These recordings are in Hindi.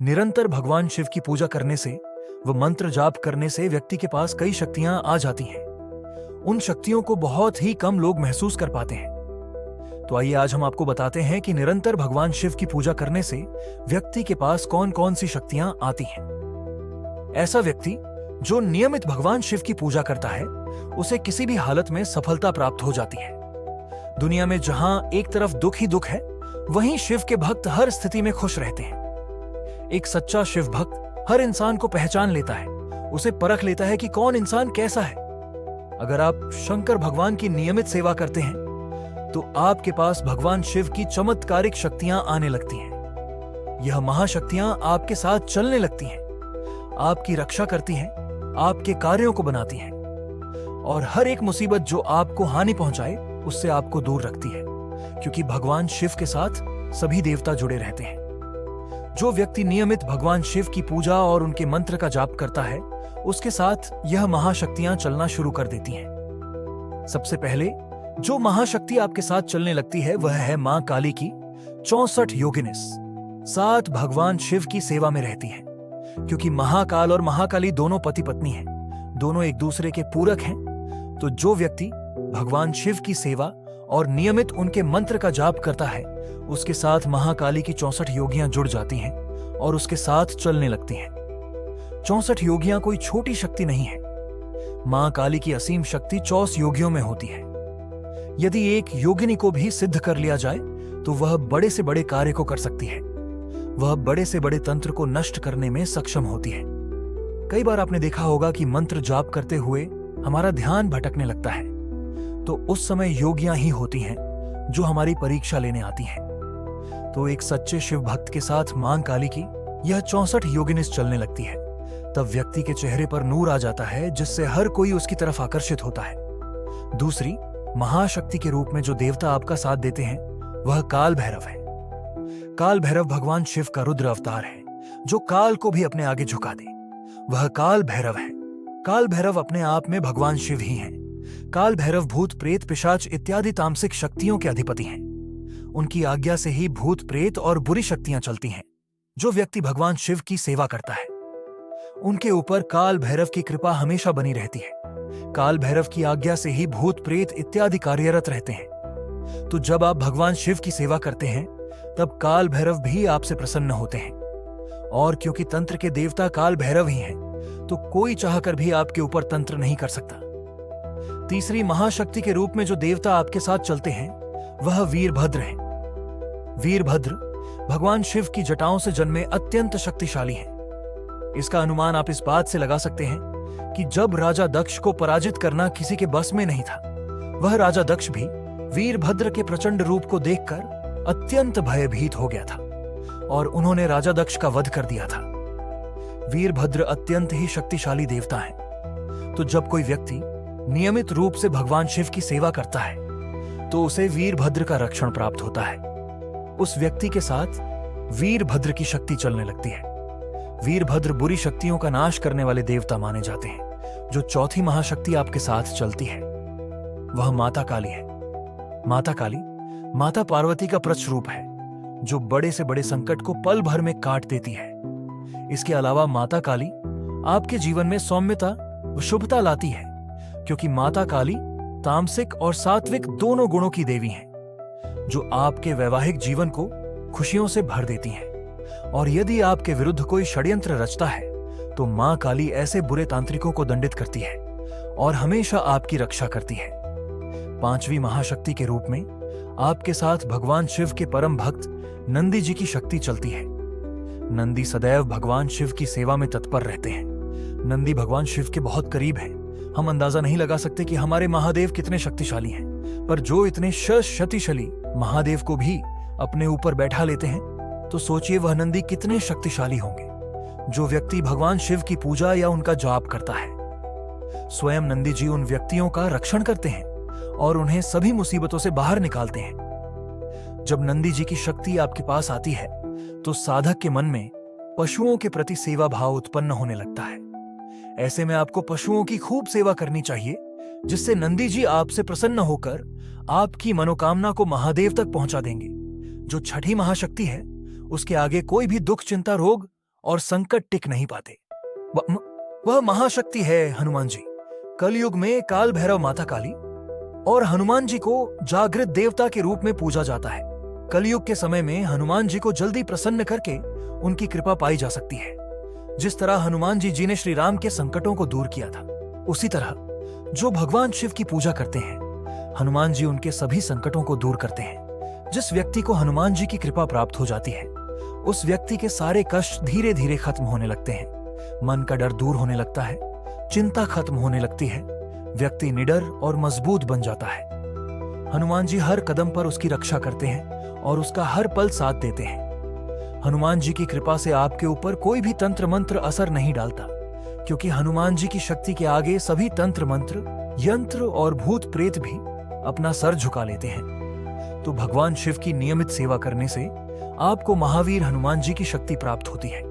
निरंतर भगवान शिव की पूजा करने से व मंत्र जाप करने से व्यक्ति के पास कई शक्तियां आ जाती हैं। उन शक्तियों को बहुत ही कम लोग महसूस कर पाते हैं। तो आइए आज हम आपको बताते हैं कि निरंतर भगवान शिव की पूजा करने से व्यक्ति के पास कौन कौन सी शक्तियां आती हैं। ऐसा व्यक्ति जो नियमित भगवान शिव की पूजा करता है, उसे किसी भी हालत में सफलता प्राप्त हो जाती है। दुनिया में जहां एक तरफ दुख ही दुख है, वहीं शिव के भक्त हर स्थिति में खुश रहते हैं। एक सच्चा शिव भक्त हर इंसान को पहचान लेता है, उसे परख लेता है कि कौन इंसान कैसा है। अगर आप शंकर भगवान की नियमित सेवा करते हैं तो आपके पास भगवान शिव की चमत्कारिक शक्तियां आने लगती हैं। यह महाशक्तियां आपके साथ चलने लगती हैं, आपकी रक्षा करती हैं, आपके कार्यों को बनाती हैं और हर एक मुसीबत जो आपको हानि पहुंचाए उससे आपको दूर रखती है, क्योंकि भगवान शिव के साथ सभी देवता जुड़े रहते हैं। जो व्यक्ति नियमित भगवान शिव की पूजा और उनके मंत्र का जाप करता है, उसके साथ यह महाशक्तियां चलना शुरू कर देती हैं। सबसे पहले जो महाशक्ति आपके साथ चलने लगती है वह है मां काली की 64 योगिनिस। 7 भगवान शिव की सेवा में रहती हैं, क्योंकि महाकाल और महाकाली दोनों पति पत्नी हैं, दोनों एक दूसरे के पूरक हैं। तो जो व्यक्ति भगवान शिव की सेवा और नियमित उनके मंत्र का जाप करता है, उसके साथ महाकाली की 64 योगियां जुड़ जाती हैं और उसके साथ चलने लगती हैं। 64 योगियां कोई छोटी शक्ति नहीं है। मां काली की असीम शक्ति 64 योगियों में होती है। यदि एक योगिनी को भी सिद्ध कर लिया जाए तो वह बड़े से बड़े कार्य को कर सकती है। वह बड़े से बड़े तंत्र को नष्ट करने में सक्षम होती है। कई बार आपने देखा होगा कि मंत्र जाप करते हुए हमारा ध्यान भटकने लगता है, तो उस समय योगियां ही होती हैं जो हमारी परीक्षा लेने आती हैं। तो एक सच्चे शिव भक्त के साथ मां काली की यह 64 योगिनिस चलने लगती है, तब व्यक्ति के चेहरे पर नूर आ जाता है, जिससे हर कोई उसकी तरफ आकर्षित होता है। दूसरी महाशक्ति के रूप में जो देवता आपका साथ देते हैं वह काल भैरव है। काल भैरव भगवान शिव का रुद्र अवतार है, जो काल को भी अपने आगे झुका दे। वह काल भैरव है। काल भैरव अपने आप में भगवान शिव ही हैं। काल भैरव भूत प्रेत पिशाच इत्यादि तामसिक शक्तियों के अधिपति हैं। उनकी आज्ञा से ही भूत प्रेत और बुरी शक्तियां चलती हैं। जो व्यक्ति भगवान शिव की सेवा करता है, उनके ऊपर काल भैरव की कृपा हमेशा बनी रहती है। काल भैरव की आज्ञा से ही भूत प्रेत इत्यादि कार्यरत रहते हैं। तो जब आप भगवान शिव की सेवा करते हैं, तब काल भैरव भी आपसे प्रसन्न होते हैं। और क्योंकि तंत्र के देवता काल भैरव ही हैं, तो कोई चाहकर भी आपके ऊपर तंत्र नहीं कर सकता। तीसरी महाशक्ति के रूप में जो देवता आपके साथ चलते हैं वह वीरभद्र हैं। वीरभद्र भगवान शिव की जटाओं से जन्मे अत्यंत शक्तिशाली हैं। इसका अनुमान आप इस बात से लगा सकते हैं कि जब राजा दक्ष को पराजित करना किसी के बस में नहीं था, वह राजा दक्ष भी वीरभद्र के प्रचंड रूप को देखकर अत्यंत भयभीत हो गया था और उन्होंने राजा दक्ष का वध कर दिया था। वीरभद्र अत्यंत ही शक्तिशाली देवता हैं। तो जब कोई व्यक्ति नियमित रूप से भगवान शिव की सेवा करता है, तो उसे वीरभद्र का रक्षण प्राप्त होता है। उस व्यक्ति के साथ वीरभद्र की शक्ति चलने लगती है। वीरभद्र बुरी शक्तियों का नाश करने वाले देवता माने जाते हैं। जो चौथी महाशक्ति आपके साथ चलती है वह माता काली है। माता काली माता पार्वती का प्रतिरूप है, जो बड़े से बड़े संकट को पल भर में काट देती है। इसके अलावा माता काली आपके जीवन में सौम्यता व शुभता लाती है, क्योंकि माता काली तामसिक और सात्विक दोनों गुणों की देवी हैं, जो आपके वैवाहिक जीवन को खुशियों से भर देती हैं। और यदि आपके विरुद्ध कोई षड्यंत्र रचता है, तो मां काली ऐसे बुरे तांत्रिकों को दंडित करती है और हमेशा आपकी रक्षा करती है। पांचवी महाशक्ति के रूप में आपके साथ भगवान शिव के परम भक्त नंदी जी की शक्ति चलती है। नंदी सदैव भगवान शिव की सेवा में तत्पर रहते हैं। नंदी भगवान शिव के बहुत करीब हैं। हम अंदाजा नहीं लगा सकते कि हमारे महादेव कितने शक्तिशाली हैं, पर जो इतने शक्तिशाली महादेव को भी अपने ऊपर बैठा लेते हैं, तो सोचिए वह नंदी कितने शक्तिशाली होंगे। जो व्यक्ति भगवान शिव की पूजा या उनका जाप करता है, स्वयं नंदी जी उन व्यक्तियों का रक्षण करते हैं और उन्हें सभी मुसीबतों से बाहर निकालते हैं। जब नंदी जी की शक्ति आपके पास आती है, तो साधक के मन में पशुओं के प्रति सेवा भाव उत्पन्न होने लगता है। ऐसे में आपको पशुओं की खूब सेवा करनी चाहिए, जिससे नंदी जी आपसे प्रसन्न होकर आपकी मनोकामना को महादेव तक पहुंचा देंगे। जो छठी महाशक्ति है, उसके आगे कोई भी दुख, चिंता, रोग और संकट टिक नहीं पाते। वह महाशक्ति है हनुमान जी। कलयुग में काल भैरव माता काली और हनुमान जी को जागृत देवता के रूप में पूजा जाता है। कलयुग के समय में हनुमान जी को जल्दी प्रसन्न करके उनकी कृपा पाई जा सकती है। जिस तरह हनुमान जी ने श्री राम के संकटों को दूर किया था, उसी तरह जो भगवान शिव की पूजा करते हैं, हनुमान जी उनके सभी संकटों को दूर करते हैं। जिस व्यक्ति को हनुमान जी की कृपा प्राप्त हो जाती है, उस व्यक्ति के सारे कष्ट धीरे धीरे खत्म होने लगते हैं। मन का डर दूर होने लगता है, चिंता खत्म होने लगती है, व्यक्ति निडर और मजबूत बन जाता है। हनुमान जी हर कदम पर उसकी रक्षा करते हैं और उसका हर पल साथ देते हैं। हनुमान जी की कृपा से आपके ऊपर कोई भी तंत्र मंत्र असर नहीं डालता, क्योंकि हनुमान जी की शक्ति के आगे सभी तंत्र मंत्र, यंत्र और भूत प्रेत भी अपना सर झुका लेते हैं। तो भगवान शिव की नियमित सेवा करने से आपको महावीर हनुमान जी की शक्ति प्राप्त होती है।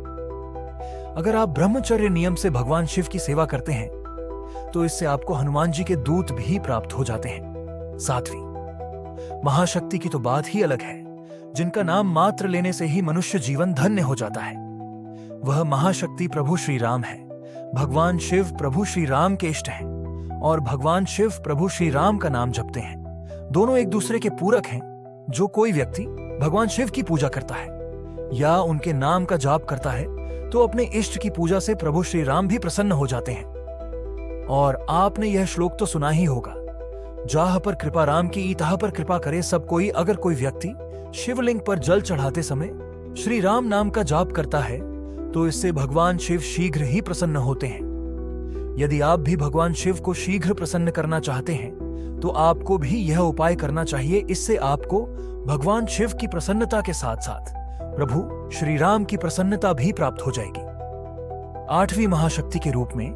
अगर आप ब्रह्मचर्य नियम से भगवान शिव की सेवा करते हैं, तो इससे आपको हनुमान जी के दूत भी प्राप्त हो जाते हैं। सातवीं महाशक्ति की तो बात ही अलग है, जिनका नाम मात्र लेने से ही मनुष्य जीवन धन्य हो जाता है। वह महाशक्ति प्रभु श्री राम है। भगवान शिव प्रभु श्री राम के इष्ट हैं और भगवान शिव प्रभु श्री राम का नाम जपते हैं। दोनों एक दूसरे के पूरक हैं। जो कोई व्यक्ति भगवान शिव की पूजा करता है या उनके नाम का जाप करता है, तो अपने इष्ट की पूजा से प्रभु श्री राम भी प्रसन्न हो जाते हैं। और आपने यह श्लोक तो सुना ही होगा, जाह पर कृपा राम की ईताह पर कृपा करे सब कोई। अगर कोई व्यक्ति शिवलिंग पर जल चढ़ाते समय श्री राम नाम का जाप करता है, तो इससे भगवान शिव शीघ्र ही प्रसन्न होते हैं। यदि आप भी भगवान शिव को शीघ्र प्रसन्न करना चाहते हैं, तो आपको भी यह उपाय करना चाहिए। इससे आपको भगवान शिव की प्रसन्नता के साथ साथ प्रभु श्री राम की प्रसन्नता भी प्राप्त हो जाएगी। आठवीं महाशक्ति के रूप में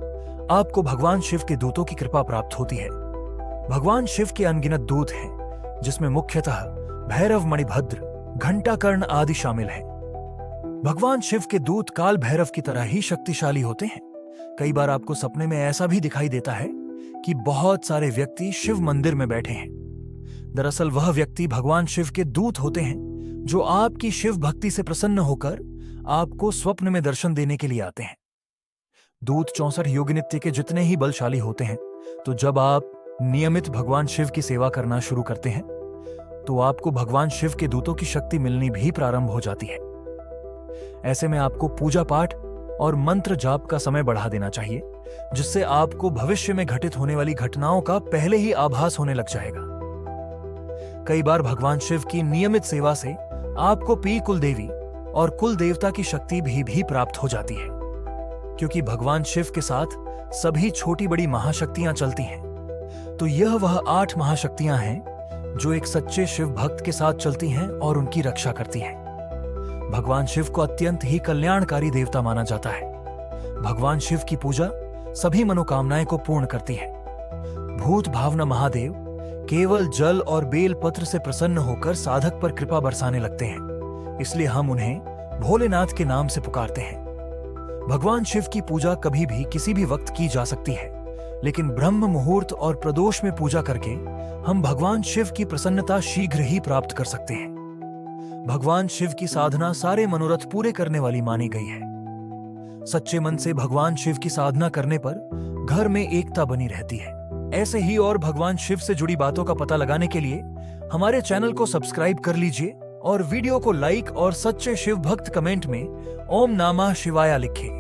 आपको भगवान शिव के दूतों की कृपा प्राप्त होती है। भगवान शिव के अनगिनत दूत हैं, जिसमें मुख्यतः भैरव, मणिभद्र, घंटाकर्ण आदि शामिल हैं। भगवान शिव के दूत काल भैरव की तरह ही शक्तिशाली होते हैं। कई बार आपको सपने में ऐसा भी दिखाई देता है कि बहुत सारे व्यक्ति शिव मंदिर में बैठे हैं। दरअसल वह व्यक्ति भगवान शिव के दूत होते हैं, जो आपकी शिव भक्ति से प्रसन्न होकर आपको स्वप्न में दर्शन देने के लिए आते हैं। दूत 64 योग नित्य के जितने ही बलशाली होते हैं, तो जब आप नियमित भगवान शिव की सेवा करना शुरू करते हैं, तो आपको भगवान शिव के दूतों की शक्ति मिलनी भी प्रारंभ हो जाती है। ऐसे में आपको पूजा पाठ और मंत्र जाप का समय बढ़ा देना चाहिए, जिससे आपको भविष्य में घटित होने वाली घटनाओं का पहले ही आभास होने लग जाएगा। कई बार भगवान शिव की नियमित सेवा से आपको पी कुल देवी और कुल देवता की शक्ति भी प्राप्त हो जाती है, क्योंकि भगवान शिव के साथ सभी छोटी बड़ी महाशक्तियां चलती हैं। तो यह वह 8 महाशक्तियां हैं जो एक सच्चे शिव भक्त के साथ चलती हैं और उनकी रक्षा करती हैं। भगवान शिव को अत्यंत ही कल्याणकारी देवता माना जाता है। भगवान शिव की पूजा सभी मनोकामनाएं को पूर्ण करती है। भूत भावना महादेव केवल जल और बेल पत्र से प्रसन्न होकर साधक पर कृपा बरसाने लगते हैं, इसलिए हम उन्हें भोलेनाथ के नाम से पुकारते हैं। भगवान शिव की पूजा कभी भी किसी भी वक्त की जा सकती है, लेकिन ब्रह्म मुहूर्त और प्रदोष में पूजा करके हम भगवान शिव की प्रसन्नता शीघ्र ही प्राप्त कर सकते हैं। भगवान शिव की साधना सारे मनोरथ पूरे करने वाली मानी गई है। सच्चे मन से भगवान शिव की साधना करने पर घर में एकता बनी रहती है। ऐसे ही और भगवान शिव से जुड़ी बातों का पता लगाने के लिए हमारे चैनल को सब्सक्राइब कर लीजिए और वीडियो को लाइक और सच्चे शिव भक्त कमेंट में ओम नमः शिवाय लिखें।